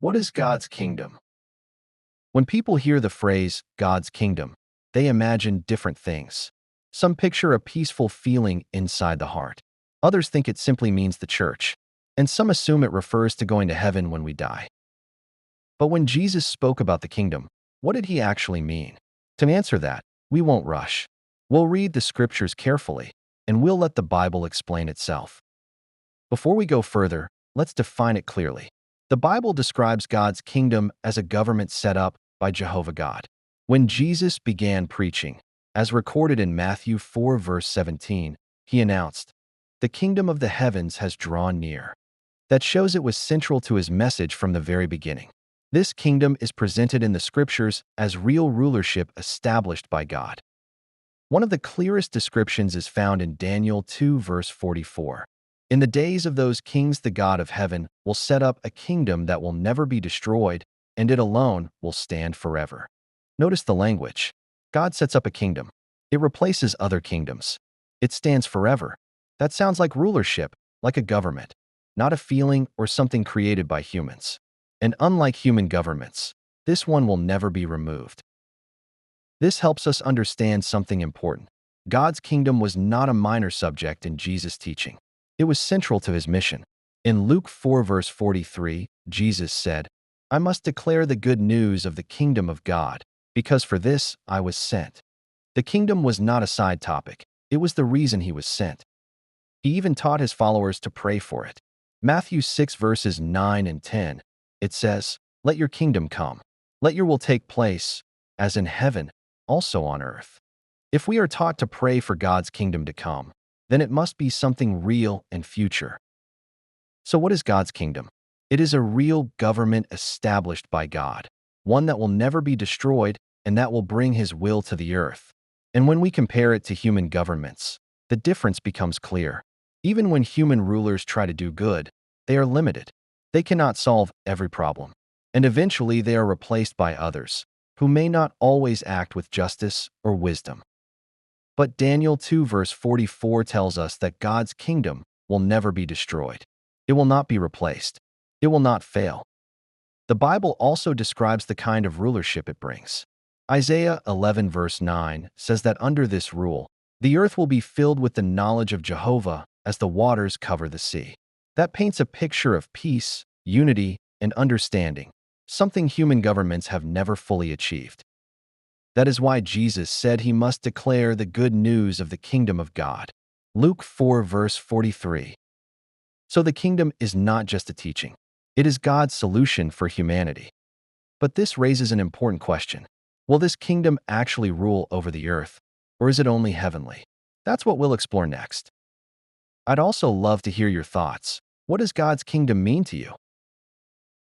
What is God's kingdom? When people hear the phrase God's kingdom, they imagine different things. Some picture a peaceful feeling inside the heart. Others think it simply means the church. And some assume it refers to going to heaven when we die. But when Jesus spoke about the kingdom, what did he actually mean? To answer that, we won't rush. We'll read the scriptures carefully, and we'll let the Bible explain itself. Before we go further, let's define it clearly. The Bible describes God's kingdom as a government set up by Jehovah God. When Jesus began preaching, as recorded in Matthew 4 verse 17, he announced, "The kingdom of the heavens has drawn near." That shows it was central to his message from the very beginning. This kingdom is presented in the scriptures as real rulership established by God. One of the clearest descriptions is found in Daniel 2 verse 44. In the days of those kings, the God of heaven will set up a kingdom that will never be destroyed, and it alone will stand forever. Notice the language. God sets up a kingdom. It replaces other kingdoms. It stands forever. That sounds like rulership, like a government, not a feeling or something created by humans. And unlike human governments, this one will never be removed. This helps us understand something important. God's kingdom was not a minor subject in Jesus' teaching. It was central to his mission. In Luke 4 verse 43, Jesus said, "I must declare the good news of the kingdom of God, because for this I was sent." The kingdom was not a side topic. It was the reason he was sent. He even taught his followers to pray for it. Matthew 6 verses 9 and 10, it says, "Let your kingdom come. Let your will take place, as in heaven, also on earth." If we are taught to pray for God's kingdom to come, then it must be something real and future. So what is God's kingdom? It is a real government established by God, one that will never be destroyed and that will bring his will to the earth. And when we compare it to human governments, the difference becomes clear. Even when human rulers try to do good, they are limited. They cannot solve every problem. And eventually they are replaced by others, who may not always act with justice or wisdom. But Daniel 2 verse 44 tells us that God's kingdom will never be destroyed. It will not be replaced. It will not fail. The Bible also describes the kind of rulership it brings. Isaiah 11 verse 9 says that under this rule, the earth will be filled with the knowledge of Jehovah as the waters cover the sea. That paints a picture of peace, unity, and understanding, something human governments have never fully achieved. That is why Jesus said he must declare the good news of the kingdom of God. Luke 4 verse 43. So the kingdom is not just a teaching. It is God's solution for humanity. But this raises an important question. Will this kingdom actually rule over the earth, or is it only heavenly? That's what we'll explore next. I'd also love to hear your thoughts. What does God's kingdom mean to you?